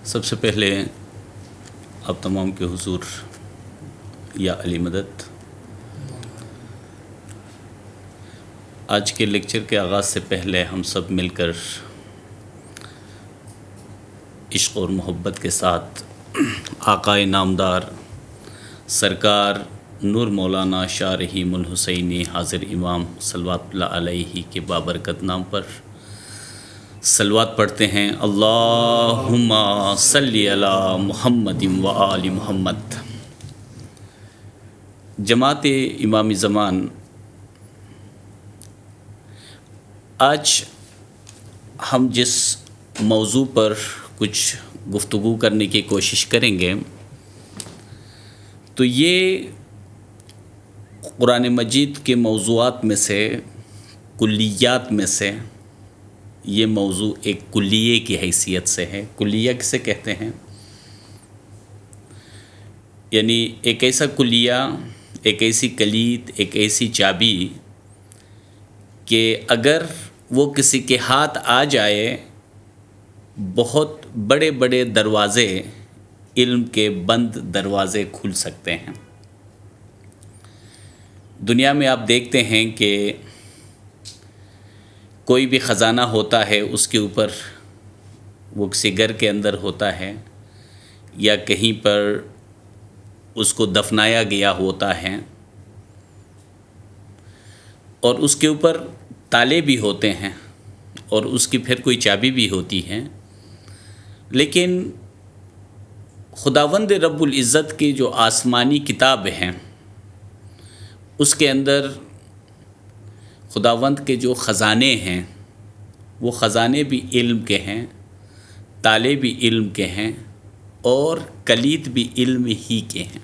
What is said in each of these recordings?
سب سے پہلے آپ تمام کے حضور یا علی مدد، آج کے لیکچر کے آغاز سے پہلے ہم سب مل کر عشق اور محبت کے ساتھ آقائے نامدار سرکار نور مولانا شاہ رحیم الحسینی حاضر امام صلوات اللہ علیہ کے بابرکت نام پر صلوات پڑھتے ہیں۔ اللہم صلی علی محمد و آل محمد۔ جماعت امام زمان، آج ہم جس موضوع پر کچھ گفتگو کرنے کی کوشش کریں گے تو یہ قرآن مجید کے موضوعات میں سے، کلیات میں سے یہ موضوع ایک کلیے کی حیثیت سے ہے۔ کلیہ کسے کہتے ہیں؟ یعنی ایک ایسا کلیہ، ایک ایسی کلید، ایک ایسی چابی کہ اگر وہ کسی کے ہاتھ آ جائے بہت بڑے بڑے دروازے، علم کے بند دروازے کھل سکتے ہیں۔ دنیا میں آپ دیکھتے ہیں کہ کوئی بھی خزانہ ہوتا ہے، اس کے اوپر وہ کسی گھر کے اندر ہوتا ہے یا کہیں پر اس کو دفنایا گیا ہوتا ہے، اور اس کے اوپر تالے بھی ہوتے ہیں اور اس کی پھر کوئی چابی بھی ہوتی ہے، لیکن خداوند رب العزت کی جو آسمانی کتاب ہیں اس کے اندر خداوند کے جو خزانے ہیں وہ خزانے بھی علم کے ہیں، تالے بھی علم کے ہیں، اور کلید بھی علم ہی کے ہیں،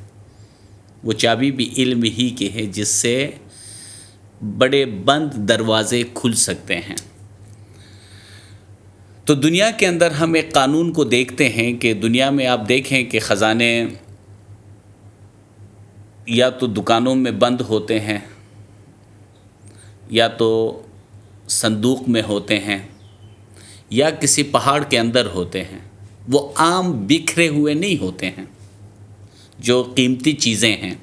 وہ چابی بھی علم ہی کے ہیں جس سے بڑے بند دروازے کھل سکتے ہیں۔ تو دنیا کے اندر ہم ایک قانون کو دیکھتے ہیں کہ دنیا میں آپ دیکھیں کہ خزانے یا تو دکانوں میں بند ہوتے ہیں یا تو صندوق میں ہوتے ہیں یا کسی پہاڑ کے اندر ہوتے ہیں، وہ عام بکھرے ہوئے نہیں ہوتے ہیں جو قیمتی چیزیں ہیں۔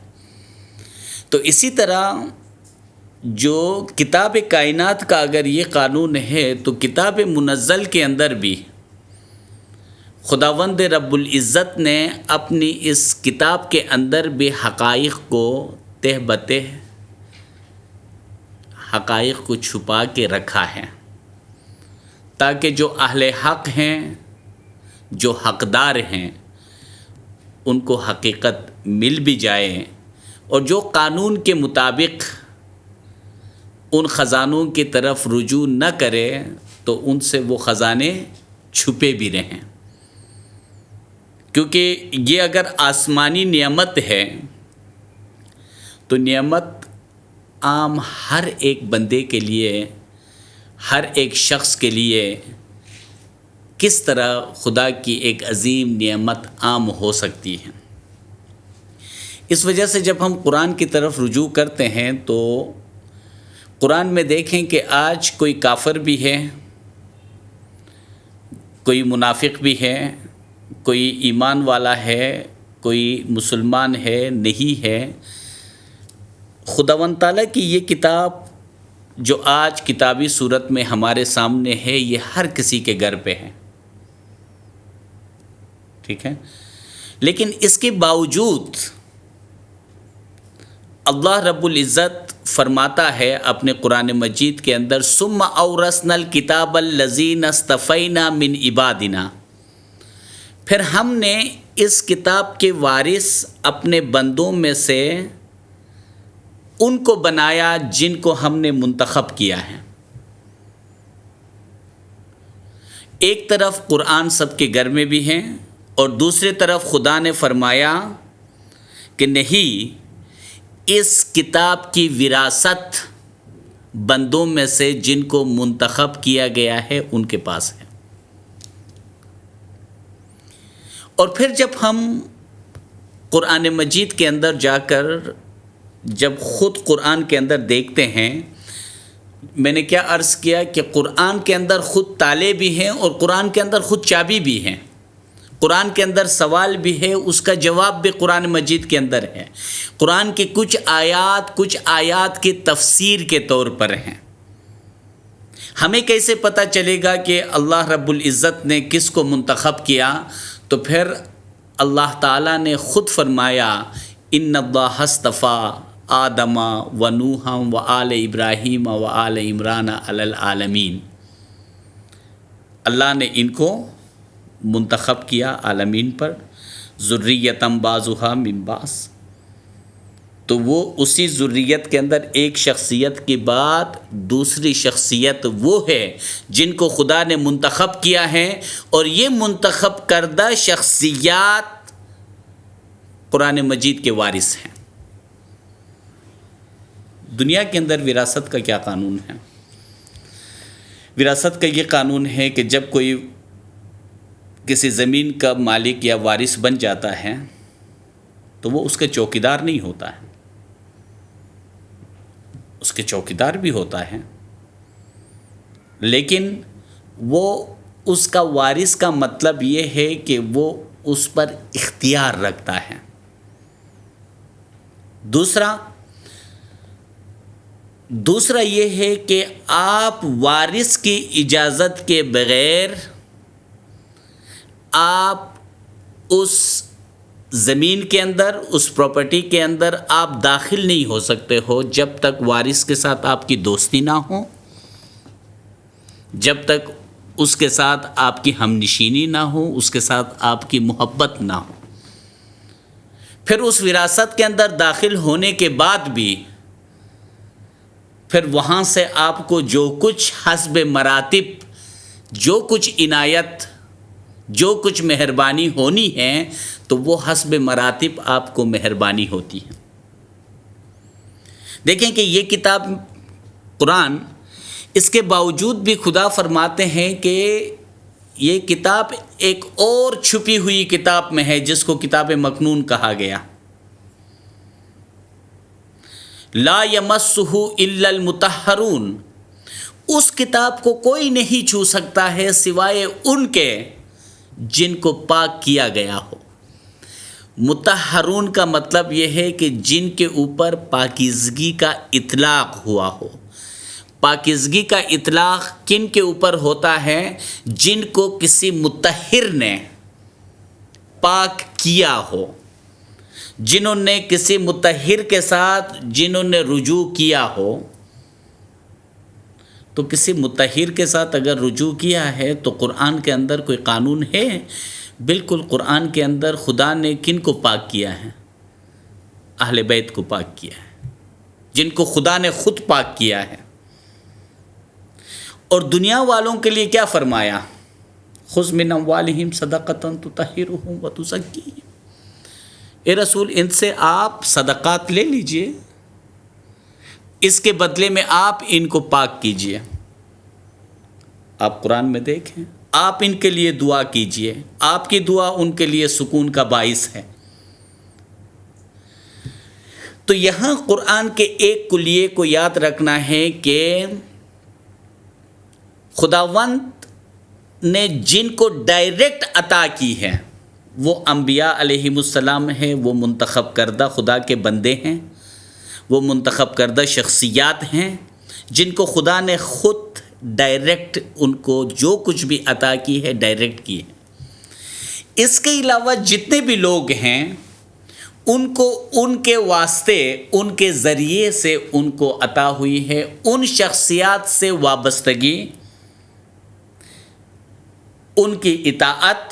تو اسی طرح جو کتاب کائنات کا اگر یہ قانون ہے تو کتاب منزل کے اندر بھی خداوند رب العزت نے اپنی اس کتاب کے اندر بھی حقائق کو تہ بتہ حقائق کو چھپا کے رکھا ہے، تاکہ جو اہل حق ہیں، جو حقدار ہیں، ان کو حقیقت مل بھی جائے، اور جو قانون کے مطابق ان خزانوں کی طرف رجوع نہ کرے تو ان سے وہ خزانے چھپے بھی رہیں۔ کیونکہ یہ اگر آسمانی نعمت ہے تو نعمت عام ہر ایک بندے کے لیے، ہر ایک شخص کے لیے کس طرح خدا کی ایک عظیم نعمت عام ہو سکتی ہے۔ اس وجہ سے جب ہم قرآن کی طرف رجوع کرتے ہیں تو قرآن میں دیکھیں کہ آج کوئی کافر بھی ہے، کوئی منافق بھی ہے، کوئی ایمان والا ہے، کوئی مسلمان ہے، نہیں ہے، خداوند تعالیٰ کی یہ کتاب جو آج کتابی صورت میں ہمارے سامنے ہے یہ ہر کسی کے گھر پہ ہے، ٹھیک ہے؟ لیکن اس کے باوجود اللہ رب العزت فرماتا ہے اپنے قرآن مجید کے اندر ثم اورثنا الکتاب الذین اصطفینا من عبادنا، پھر ہم نے اس کتاب کے وارث اپنے بندوں میں سے ان کو بنایا جن کو ہم نے منتخب کیا ہے۔ ایک طرف قرآن سب کے گھر میں بھی ہیں اور دوسری طرف خدا نے فرمایا کہ نہیں، اس کتاب کی وراثت بندوں میں سے جن کو منتخب کیا گیا ہے ان کے پاس ہے۔ اور پھر جب ہم قرآن مجید کے اندر جا کر جب خود قرآن کے اندر دیکھتے ہیں، میں نے کیا عرض کیا کہ قرآن کے اندر خود تالے بھی ہیں اور قرآن کے اندر خود چابی بھی ہیں۔ قرآن کے اندر سوال بھی ہے، اس کا جواب بھی قرآن مجید کے اندر ہے۔ قرآن کی کچھ آیات کی تفسیر کے طور پر ہیں۔ ہمیں کیسے پتہ چلے گا کہ اللہ رب العزت نے کس کو منتخب کیا؟ تو پھر اللہ تعالیٰ نے خود فرمایا ان اللہ اصطفیٰ آدم و نوح و آل ابراہیم و آل عمران علی العالمین۔ اللہ نے ان کو منتخب کیا عالمین پر، ذریۃ بعضھا من بعض۔ تو وہ اسی ذریت کے اندر ایک شخصیت کی بات، دوسری شخصیت وہ ہے جن کو خدا نے منتخب کیا ہے، اور یہ منتخب کردہ شخصیات قرآن مجید کے وارث ہیں۔ دنیا کے اندر وراثت کا کیا قانون ہے؟ وراثت کا یہ قانون ہے کہ جب کوئی کسی زمین کا مالک یا وارث بن جاتا ہے تو وہ اس کا چوکیدار نہیں ہوتا ہے، اس کے چوکیدار بھی ہوتا ہے، لیکن وہ اس کا وارث کا مطلب یہ ہے کہ وہ اس پر اختیار رکھتا ہے۔ دوسرا یہ ہے کہ آپ وارث کی اجازت کے بغیر آپ اس زمین کے اندر، اس پراپرٹی کے اندر آپ داخل نہیں ہو سکتے ہو جب تک وارث کے ساتھ آپ کی دوستی نہ ہو، جب تک اس کے ساتھ آپ کی ہم نشینی نہ ہو، اس کے ساتھ آپ کی محبت نہ ہو۔ پھر اس وراثت کے اندر داخل ہونے کے بعد بھی پھر وہاں سے آپ کو جو کچھ حسب مراتب، جو کچھ عنایت، جو کچھ مہربانی ہونی ہے تو وہ حسب مراتب آپ کو مہربانی ہوتی ہے۔ دیکھیں کہ یہ کتاب قرآن، اس کے باوجود بھی خدا فرماتے ہیں کہ یہ کتاب ایک اور چھپی ہوئی کتاب میں ہے جس کو کتاب مکنون کہا گیا۔ لا یمسہ الا المطہرون، اس کتاب کو کوئی نہیں چھو سکتا ہے سوائے ان کے جن کو پاک کیا گیا ہو۔ مطہرون کا مطلب یہ ہے کہ جن کے اوپر پاکیزگی کا اطلاق ہوا ہو۔ پاکیزگی کا اطلاق کن کے اوپر ہوتا ہے؟ جن کو کسی مطہر نے پاک کیا ہو، جنہوں نے کسی مطہر کے ساتھ جنہوں نے رجوع کیا ہو۔ تو کسی مطہر کے ساتھ اگر رجوع کیا ہے تو قرآن کے اندر کوئی قانون ہے؟ بالکل، قرآن کے اندر خدا نے کن کو پاک کیا ہے؟ اہل بیت کو پاک کیا ہے، جن کو خدا نے خود پاک کیا ہے۔ اور دنیا والوں کے لیے کیا فرمایا؟ خذ من اموالہم صدقۃ تطہرہم وتزکیہم، اے رسول ان سے آپ صدقات لے لیجئے، اس کے بدلے میں آپ ان کو پاک کیجئے۔ آپ قرآن میں دیکھیں، آپ ان کے لیے دعا کیجئے، آپ کی دعا ان کے لیے سکون کا باعث ہے۔ تو یہاں قرآن کے ایک کلیے کو یاد رکھنا ہے کہ خداوند نے جن کو ڈائریکٹ عطا کی ہے وہ انبیاء علیہم السلام ہیں، وہ منتخب کردہ خدا کے بندے ہیں، وہ منتخب کردہ شخصیات ہیں جن کو خدا نے خود ڈائریکٹ ان کو جو کچھ بھی عطا کی ہے ڈائریکٹ کی ہے۔ اس کے علاوہ جتنے بھی لوگ ہیں ان کو ان کے واسطے، ان کے ذریعے سے ان کو عطا ہوئی ہے۔ ان شخصیات سے وابستگی، ان کی اطاعت،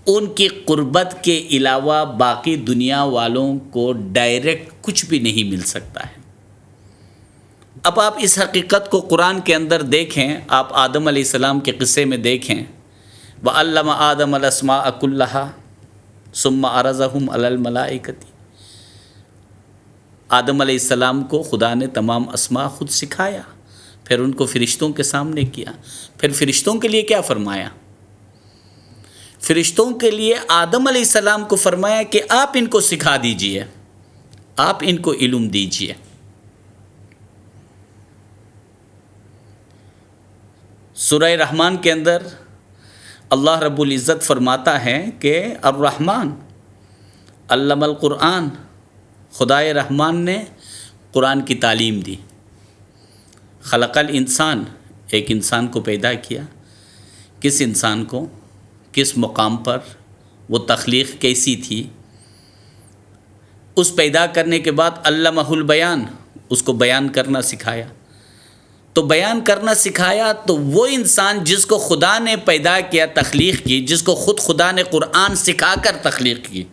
ان کی قربت کے علاوہ باقی دنیا والوں کو ڈائریکٹ کچھ بھی نہیں مل سکتا ہے۔ اب آپ اس حقیقت کو قرآن کے اندر دیکھیں، آپ آدم علیہ السلام کے قصے میں دیکھیں، وَعَلَّمَ آدَمَ الْأَسْمَاءَ كُلَّهَا ثُمَّ عَرَضَهُمْ عَلَى الْمَلَائِكَةِ۔ آدم علیہ السلام کو خدا نے تمام اسماء خود سکھایا، پھر ان کو فرشتوں کے سامنے کیا، پھر فرشتوں کے لیے کیا فرمایا؟ فرشتوں کے لیے آدم علیہ السلام کو فرمایا کہ آپ ان کو سکھا دیجئے، آپ ان کو علم دیجئے۔ سورہ رحمان کے اندر اللہ رب العزت فرماتا ہے کہ الرحمن علم القرآن، خدائے رحمان نے قرآن کی تعلیم دی۔ خلق الانسان، ایک انسان کو پیدا کیا۔ کس انسان کو، کس مقام پر، وہ تخلیق کیسی تھی، اس پیدا کرنے کے بعد علمہ البیان، اس کو بیان کرنا سکھایا۔ تو بیان کرنا سکھایا تو وہ انسان جس کو خدا نے پیدا کیا، تخلیق کی، جس کو خود خدا نے قرآن سکھا کر تخلیق کی،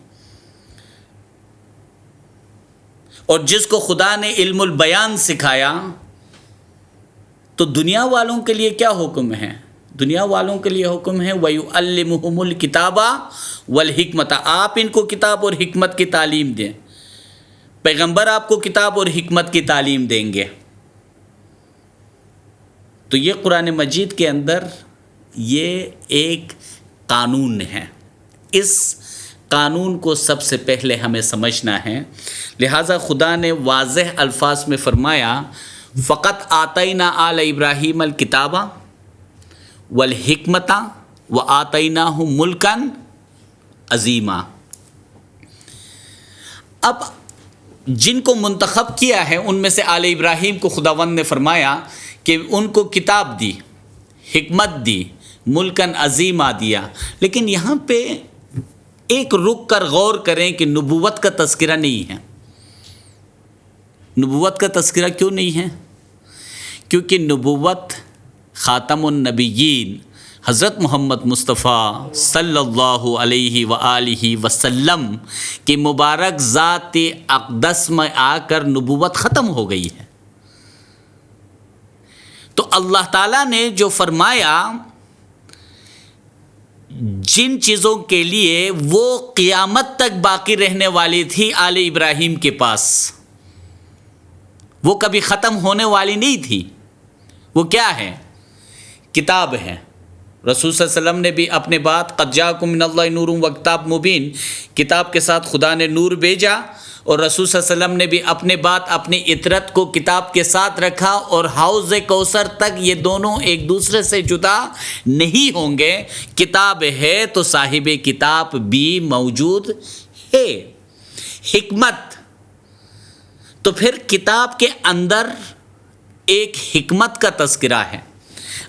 اور جس کو خدا نے علم البیان سکھایا، تو دنیا والوں کے لیے کیا حکم ہے؟ دنیا والوں کے لیے حکم ہے وَيُعَلِّمُهُمُ الْكِتَابَ وَالْحِكْمَةَ، آپ ان کو کتاب اور حکمت کی تعلیم دیں۔ پیغمبر آپ کو کتاب اور حکمت کی تعلیم دیں گے۔ تو یہ قرآن مجید کے اندر یہ ایک قانون ہے، اس قانون کو سب سے پہلے ہمیں سمجھنا ہے۔ لہٰذا خدا نے واضح الفاظ میں فرمایا فقط آتینا آل ابراہیم الکتاب والحکمت وآتیناہم ملکا عظیما۔ اب جن کو منتخب کیا ہے ان میں سے آل ابراہیم کو خداوند نے فرمایا کہ ان کو کتاب دی، حکمت دی، ملکن عظیمہ دیا۔ لیکن یہاں پہ ایک رک کر غور کریں کہ نبوت کا تذکرہ نہیں ہے۔ نبوت کا تذکرہ کیوں نہیں ہے؟ کیونکہ نبوت خاتم النبیین حضرت محمد مصطفیٰ صلی اللہ علیہ وآلہ وسلم کی مبارک ذات اقدس میں آ کر نبوت ختم ہو گئی ہے۔ تو اللہ تعالیٰ نے جو فرمایا، جن چیزوں کے لیے وہ قیامت تک باقی رہنے والی تھی آل ابراہیم کے پاس، وہ کبھی ختم ہونے والی نہیں تھی، وہ کیا ہے؟ کتاب ہے۔ رسول صلی اللہ علیہ وسلم نے بھی اپنے بات قد جاءکم من اللہ نور و کتاب مبین، کتاب کے ساتھ خدا نے نور بھیجا، اور رسول صلی اللہ علیہ وسلم نے بھی اپنے بات اپنی عطرت کو کتاب کے ساتھ رکھا، اور حوض کوثر تک یہ دونوں ایک دوسرے سے جدا نہیں ہوں گے۔ کتاب ہے تو صاحب کتاب بھی موجود ہے۔ حکمت، تو پھر کتاب کے اندر ایک حکمت کا تذکرہ ہے۔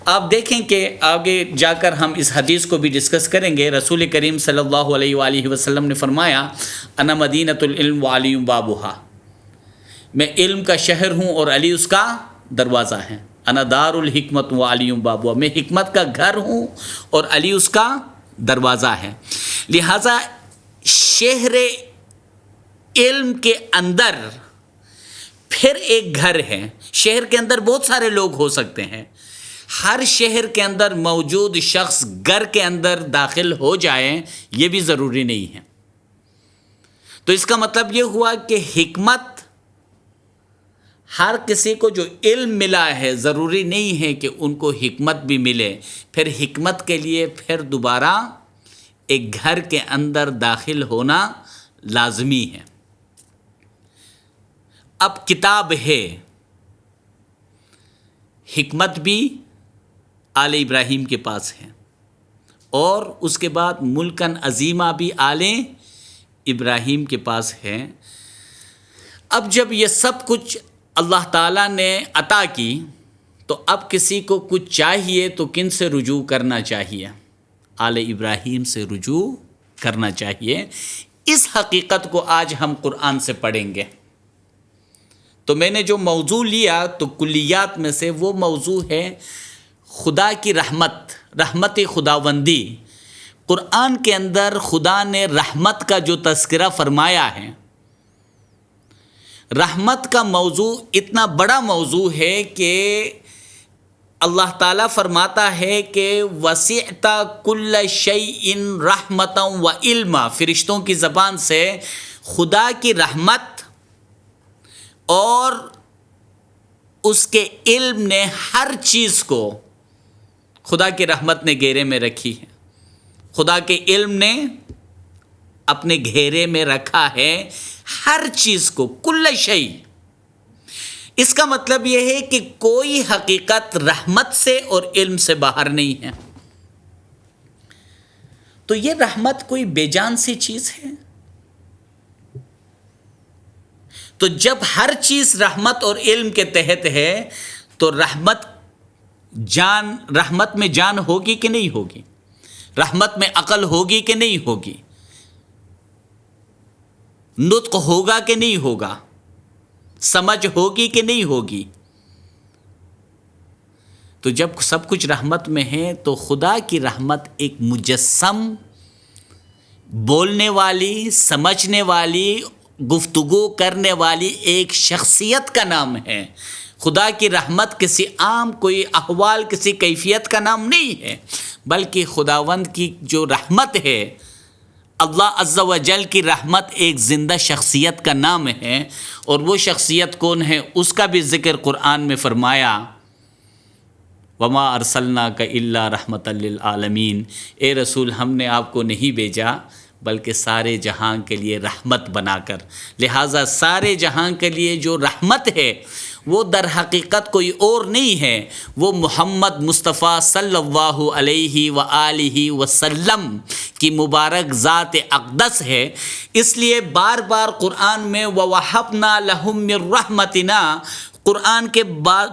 آپ دیکھیں کہ آگے جا کر ہم اس حدیث کو بھی ڈسکس کریں گے۔ رسول کریم صلی اللہ علیہ وآلہ وسلم نے فرمایا انا مدینۃ العلم وعلی بابھا، میں علم کا شہر ہوں اور علی اس کا دروازہ ہے۔ انا دار الحکمت وعلی بابھا، میں حکمت کا گھر ہوں اور علی اس کا دروازہ ہے۔ لہٰذا شہر علم کے اندر پھر ایک گھر ہے۔ شہر کے اندر بہت سارے لوگ ہو سکتے ہیں، ہر شہر کے اندر موجود شخص گھر کے اندر داخل ہو جائے یہ بھی ضروری نہیں ہے۔ تو اس کا مطلب یہ ہوا کہ حکمت ہر کسی کو جو علم ملا ہے ضروری نہیں ہے کہ ان کو حکمت بھی ملے۔ پھر حکمت کے لیے پھر دوبارہ ایک گھر کے اندر داخل ہونا لازمی ہے۔ اب کتاب ہے، حکمت بھی آل ابراہیم کے پاس ہے، اور اس کے بعد ملکن عظیمہ بھی آل ابراہیم کے پاس ہے۔ اب جب یہ سب کچھ اللہ تعالیٰ نے عطا کی تو اب کسی کو کچھ چاہیے تو کن سے رجوع کرنا چاہیے؟ آل ابراہیم سے رجوع کرنا چاہیے۔ اس حقیقت کو آج ہم قرآن سے پڑھیں گے۔ تو میں نے جو موضوع لیا تو کلیات میں سے وہ موضوع ہے خدا کی رحمت، رحمت خداوندی۔ قرآن کے اندر خدا نے رحمت کا جو تذکرہ فرمایا ہے، رحمت کا موضوع اتنا بڑا موضوع ہے کہ اللہ تعالیٰ فرماتا ہے کہ وسعت کل شیء رحمتا و علما، فرشتوں کی زبان سے خدا کی رحمت اور اس کے علم نے ہر چیز کو خدا کی رحمت نے گھیرے میں رکھی ہے، خدا کے علم نے اپنے گھیرے میں رکھا ہے ہر چیز کو، کل شیء۔ اس کا مطلب یہ ہے کہ کوئی حقیقت رحمت سے اور علم سے باہر نہیں ہے۔ تو یہ رحمت کوئی بے جان سی چیز ہے؟ تو جب ہر چیز رحمت اور علم کے تحت ہے تو رحمت میں جان ہوگی کہ نہیں ہوگی؟ رحمت میں عقل ہوگی کہ نہیں ہوگی؟ نطق ہوگا کہ نہیں ہوگا؟ سمجھ ہوگی کہ نہیں ہوگی؟ تو جب سب کچھ رحمت میں ہے تو خدا کی رحمت ایک مجسم، بولنے والی، سمجھنے والی، گفتگو کرنے والی ایک شخصیت کا نام ہے۔ خدا کی رحمت کسی عام کوئی احوال، کسی کیفیت کا نام نہیں ہے، بلکہ خداوند کی جو رحمت ہے، اللہ عز و جل کی رحمت ایک زندہ شخصیت کا نام ہے۔ اور وہ شخصیت کون ہے؟ اس کا بھی ذکر قرآن میں فرمایا، وما ارسلناک الا رحمۃ للعالمین، اے رسول ہم نے آپ کو نہیں بھیجا بلکہ سارے جہاں کے لیے رحمت بنا کر۔ لہٰذا سارے جہاں کے لیے جو رحمت ہے وہ در حقیقت کوئی اور نہیں ہے، وہ محمد مصطفیٰ صلی اللہ علیہ وآلہ وسلم کی مبارک ذات اقدس ہے۔ اس لیے بار بار قرآن میں وَوَهَبْنَا لَهُم مِّن رَحْمَتِنَا، قرآن کے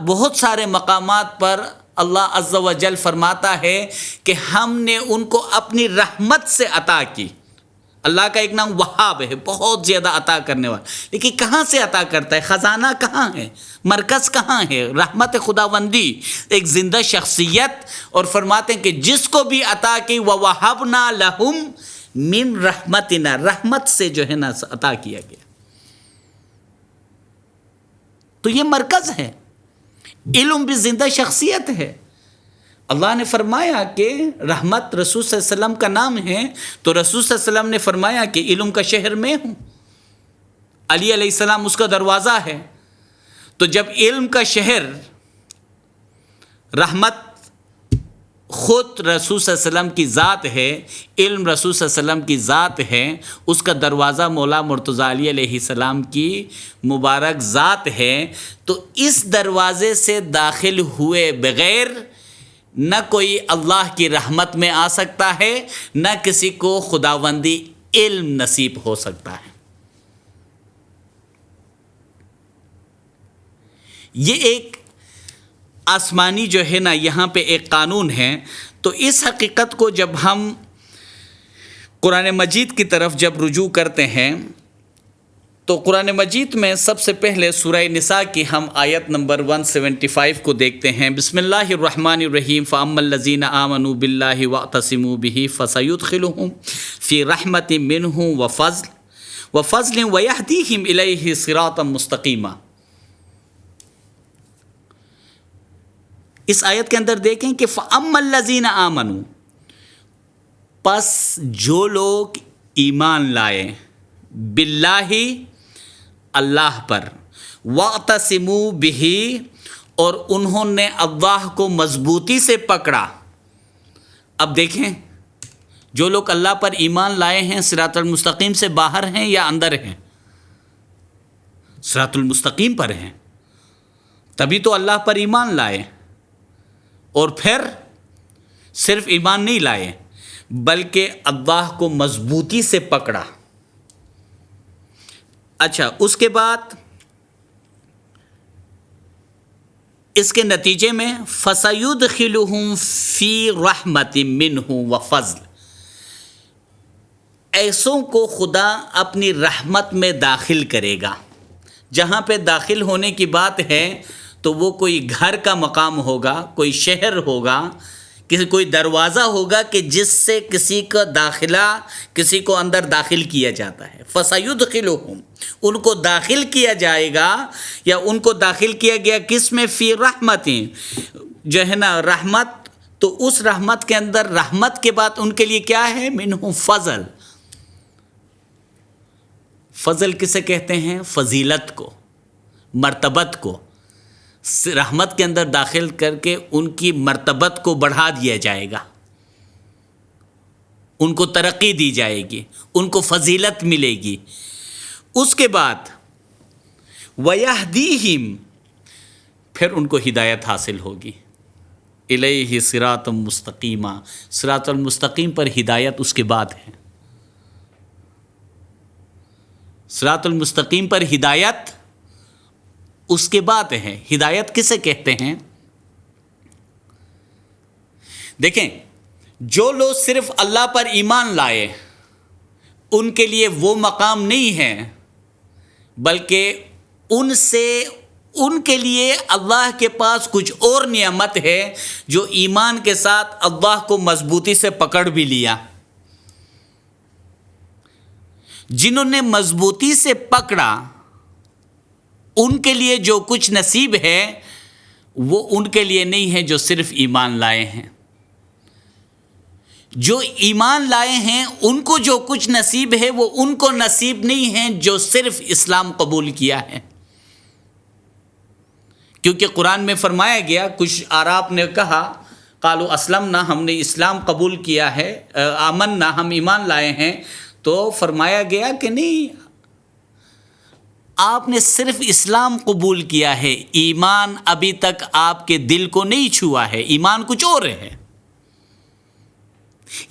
بہت سارے مقامات پر اللہ عز و جل فرماتا ہے کہ ہم نے ان کو اپنی رحمت سے عطا کی۔ اللہ کا ایک نام وہاب ہے، بہت زیادہ عطا کرنے والا، لیکن کہاں سے عطا کرتا ہے؟ خزانہ کہاں ہے؟ مرکز کہاں ہے؟ رحمت خداوندی ایک زندہ شخصیت، اور فرماتے ہیں کہ جس کو بھی عطا کی وَوَهَبْنَا لَهُم مِّن رَحْمَتِنَا، رحمت سے جو ہے نا عطا کیا گیا۔ تو یہ مرکز ہے، علم بھی زندہ شخصیت ہے۔ اللہ نے فرمایا کہ رحمت رسول صلی اللہ علیہ وسلم کا نام ہے، تو رسول صلی اللہ علیہ وسلم نے فرمایا کہ علم کا شہر میں ہوں، علی علیہ السلام اس کا دروازہ ہے۔ تو جب علم کا شہر، رحمت خود رسول صلی اللہ علیہ وسلم کی ذات ہے، علم رسول صلی اللہ علیہ وسلم کی ذات ہے، اس کا دروازہ مولا مرتضیٰ علی علیہ السلام کی مبارک ذات ہے، تو اس دروازے سے داخل ہوئے بغیر نہ کوئی اللہ کی رحمت میں آ سکتا ہے، نہ کسی کو خداوندی علم نصیب ہو سکتا ہے۔ یہ ایک آسمانی جو ہے نا یہاں پہ ایک قانون ہے۔ تو اس حقیقت کو جب ہم قرآن مجید کی طرف جب رجوع کرتے ہیں تو قرآن مجید میں سب سے پہلے سورہ نساء کی ہم آیت نمبر 175 کو دیکھتے ہیں۔ بسم اللہ الرحمن الرحیم، فَأَمَّا الَّذِينَ آمَنُوا بِاللَّهِ وَاعْتَصِمُوا بِهِ فَسَيُدْخِلُهُمْ فِي رَحْمَةٍ مِّنْهُ وَفَضْلٍ وَيَهْدِيهِمْ إِلَيْهِ صِرَاطًا مُسْتَقِيمًا۔ اس آیت کے اندر دیکھیں کہ فَأَمَّا الَّذِينَ آمَنُوا، پس جو لوگ ایمان لائے، باللہ اللہ پر، وَاعْتَصِمُوا بِهِ اور انہوں نے اللہ کو مضبوطی سے پکڑا۔ اب دیکھیں جو لوگ اللہ پر ایمان لائے ہیں صراط المستقیم سے باہر ہیں یا اندر ہیں؟ صراط المستقیم پر ہیں، تبھی تو اللہ پر ایمان لائے، اور پھر صرف ایمان نہیں لائے بلکہ اللہ کو مضبوطی سے پکڑا۔ اچھا، اس کے بعد اس کے نتیجے میں فَسَيُدْخِلُهُمْ فِي رَحْمَةٍ مِّنْهُ وَفَضْلٍ، ایسوں کو خدا اپنی رحمت میں داخل کرے گا۔ جہاں پہ داخل ہونے کی بات ہے تو وہ کوئی گھر کا مقام ہوگا، کوئی شہر ہوگا، کوئی دروازہ ہوگا کہ جس سے کسی کا داخلہ، کسی کو اندر داخل کیا جاتا ہے۔ فَسَيُدْخِلُهُمْ، ان کو داخل کیا جائے گا، یا ان کو داخل کیا گیا کس میں؟ فی رحمت، جو ہے نا رحمت، تو اس رحمت کے اندر، رحمت کے بعد ان کے لیے کیا ہے؟ منہ فضل۔ فضل کسے کہتے ہیں؟ فضیلت کو، مرتبت کو۔ رحمت کے اندر داخل کر کے ان کی مرتبت کو بڑھا دیا جائے گا، ان کو ترقی دی جائے گی، ان کو فضیلت ملے گی۔ اس کے بعد وَيَهْدِيهِمْ، پھر ان کو ہدایت حاصل ہوگی۔ الیہ صراط مستقیما، صراط المستقیم پر ہدایت اس کے بعد ہے. صراط المستقیم پر ہدایت اس کے بعد ہے. ہدایت کسے کہتے ہیں؟ دیکھیں، جو لوگ صرف اللہ پر ایمان لائے ان کے لیے وہ مقام نہیں ہے، بلکہ ان کے لیے اللہ کے پاس کچھ اور نعمت ہے، جو ایمان کے ساتھ اللہ کو مضبوطی سے پکڑ بھی لیا. جنہوں نے مضبوطی سے پکڑا ان کے لیے جو کچھ نصیب ہے وہ ان کے لیے نہیں ہے جو صرف ایمان لائے ہیں. جو ایمان لائے ہیں ان کو جو کچھ نصیب ہے وہ ان کو نصیب نہیں ہے جو صرف اسلام قبول کیا ہے. کیونکہ قرآن میں فرمایا گیا، کچھ اعراب نے کہا قالوا اسلمنا، ہم نے اسلام قبول کیا ہے، آمنا، ہم ایمان لائے ہیں. تو فرمایا گیا کہ نہیں، آپ نے صرف اسلام قبول کیا ہے، ایمان ابھی تک آپ کے دل کو نہیں چھوا ہے، ایمان کچھ اور ہے.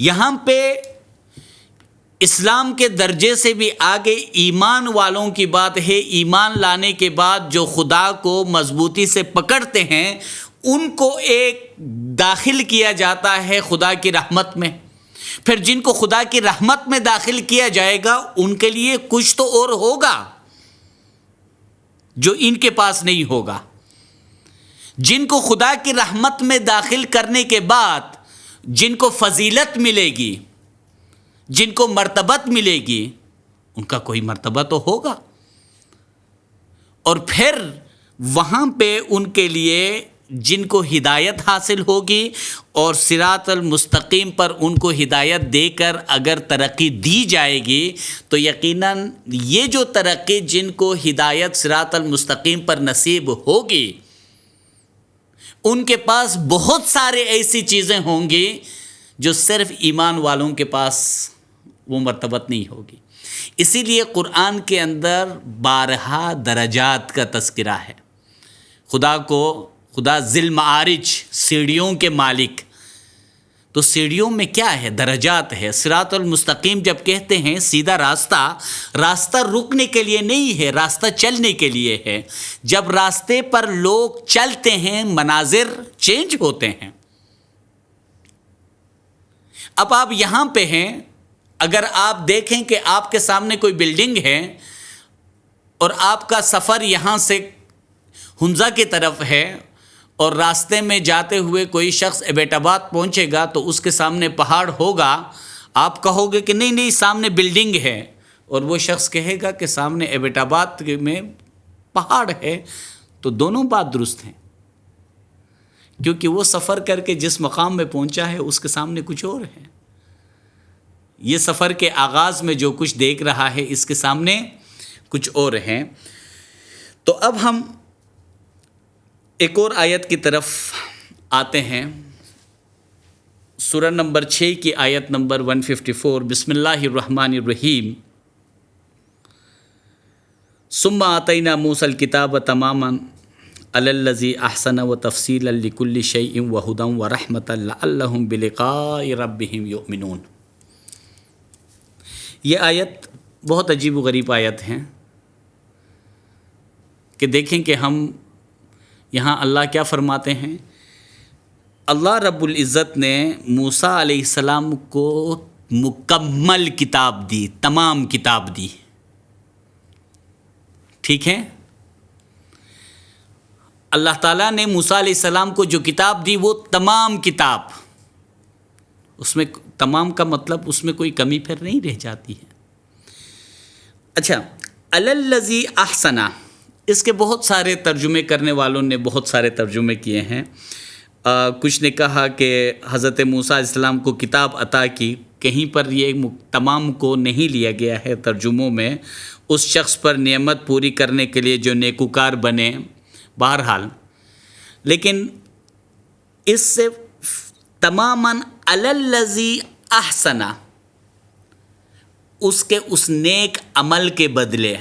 یہاں پہ اسلام کے درجے سے بھی آگے ایمان والوں کی بات ہے. ایمان لانے کے بعد جو خدا کو مضبوطی سے پکڑتے ہیں ان کو ایک داخل کیا جاتا ہے خدا کی رحمت میں. پھر جن کو خدا کی رحمت میں داخل کیا جائے گا ان کے لیے کچھ تو اور ہوگا جو ان کے پاس نہیں ہوگا. جن کو خدا کی رحمت میں داخل کرنے کے بعد جن کو فضیلت ملے گی، جن کو مرتبت ملے گی، ان کا کوئی مرتبہ تو ہوگا. اور پھر وہاں پہ ان کے لیے جن کو ہدایت حاصل ہوگی اور صراط المستقیم پر ان کو ہدایت دے کر اگر ترقی دی جائے گی تو یقیناً یہ جو ترقی جن کو ہدایت صراط المستقیم پر نصیب ہوگی ان کے پاس بہت سارے ایسی چیزیں ہوں گی جو صرف ایمان والوں کے پاس وہ مرتبت نہیں ہوگی. اسی لیے قرآن کے اندر بارہا درجات کا تذکرہ ہے. خدا ذی المعارج، سیڑھیوں کے مالک. تو سیڑھیوں میں کیا ہے؟ درجات ہے. صراط المستقیم جب کہتے ہیں سیدھا راستہ رکنے کے لیے نہیں ہے، راستہ چلنے کے لیے ہے. جب راستے پر لوگ چلتے ہیں مناظر چینج ہوتے ہیں. اب آپ یہاں پہ ہیں، اگر آپ دیکھیں کہ آپ کے سامنے کوئی بلڈنگ ہے اور آپ کا سفر یہاں سے ہنزا کی طرف ہے اور راستے میں جاتے ہوئے کوئی شخص ایبٹ آباد پہنچے گا تو اس کے سامنے پہاڑ ہوگا، آپ کہو گے کہ نہیں سامنے بلڈنگ ہے، اور وہ شخص کہے گا کہ سامنے ایبٹ آباد میں پہاڑ ہے. تو دونوں بات درست ہیں، کیونکہ وہ سفر کر کے جس مقام میں پہنچا ہے اس کے سامنے کچھ اور ہے. یہ سفر کے آغاز میں جو کچھ دیکھ رہا ہے اس کے سامنے کچھ اور ہیں. تو اب ہم ایک اور آیت کی طرف آتے ہیں. سورہ نمبر 6 کی آیت نمبر 154. بسم اللہ الرحمن الرحیم. ثم آتینا موسیٰ الکتاب تماما علی الذی احسن وتفصیلا لکل شیء وہدی ورحمۃ لعلہم بلقاء ربہم یؤمنون. یہ آیت بہت عجیب و غریب آیت ہیں کہ دیکھیں کہ ہم یہاں اللہ کیا فرماتے ہیں. اللہ رب العزت نے موسیٰ علیہ السلام کو مکمل کتاب دی، تمام کتاب دی. ٹھیک ہے، اللہ تعالیٰ نے موسیٰ علیہ السلام کو جو کتاب دی وہ تمام کتاب، اس میں تمام کا مطلب اس میں کوئی کمی پھر نہیں رہ جاتی ہے. اچھا، علی الذی احسن، اس کے بہت سارے ترجمے کرنے والوں نے بہت سارے ترجمے کیے ہیں. کچھ نے کہا کہ حضرت موسیٰ علیہ السلام کو کتاب عطا کی. کہیں پر یہ تمام کو نہیں لیا گیا ہے ترجموں میں. اس شخص پر نعمت پوری کرنے کے لیے جو نیکوکار بنے. بہرحال لیکن اس سے تماماً علی الذی احسن، اس نیک عمل کے بدلے،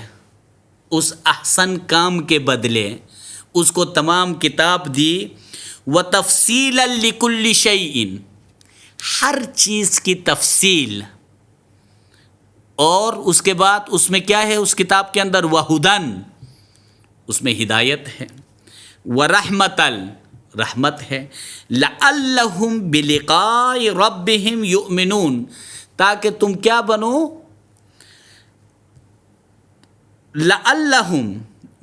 اس احسن کام کے بدلے اس کو تمام کتاب دی. وَتَفْصِيلًا لِكُلِّ شَيْءٍ، ہر چیز کی تفصیل، اور اس کے بعد اس میں کیا ہے اس کتاب کے اندر؟ وَہُدًى، اس میں ہدایت ہے، وَرَحْمَةً، رحمت ہے، لَعَلَّهُمْ بِلِقَاءِ رَبِّهِمْ يُؤْمِنُونَ، تاکہ تم کیا بنو؟ لَعَلَّهُمْ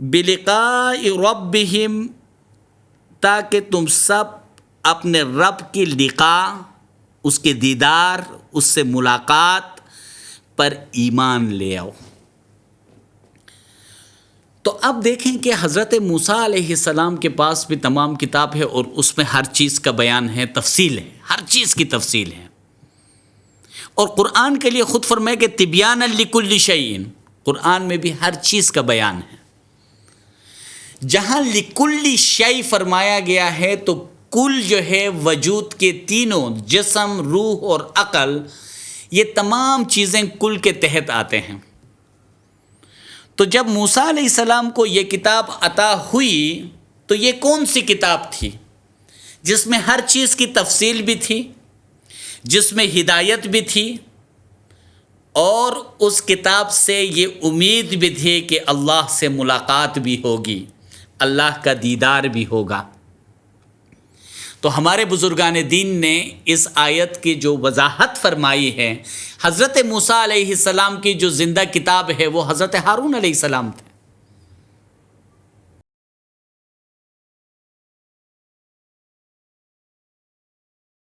بِلِقَاءِ رَبِّهِمْ، تاکہ تم سب اپنے رب کی لقاء، اس کے دیدار، اس سے ملاقات پر ایمان لے آؤ۔ تو اب دیکھیں کہ حضرت موسیٰ علیہ السلام کے پاس بھی تمام کتاب ہے، اور اس میں ہر چیز کا بیان ہے، تفصیل ہے، ہر چیز کی تفصیل ہے۔ اور قرآن کے لیے خود فرمائے کہ تبیانا لکل شیء، قرآن میں بھی ہر چیز کا بیان ہے۔ جہاں لکل شیء فرمایا گیا ہے تو کل جو ہے وجود کے تینوں، جسم، روح اور عقل، یہ تمام چیزیں کل کے تحت آتے ہیں۔ تو جب موسیٰ علیہ السلام کو یہ کتاب عطا ہوئی تو یہ کون سی کتاب تھی؟ جس میں ہر چیز کی تفصیل بھی تھی، جس میں ہدایت بھی تھی، اور اس کتاب سے یہ امید بھی تھی کہ اللہ سے ملاقات بھی ہوگی، اللہ کا دیدار بھی ہوگا۔ تو ہمارے بزرگان دین نے اس آیت کی جو وضاحت فرمائی ہے، حضرت موسیٰ علیہ السلام کی جو زندہ کتاب ہے وہ حضرت ہارون علیہ السلام تھے۔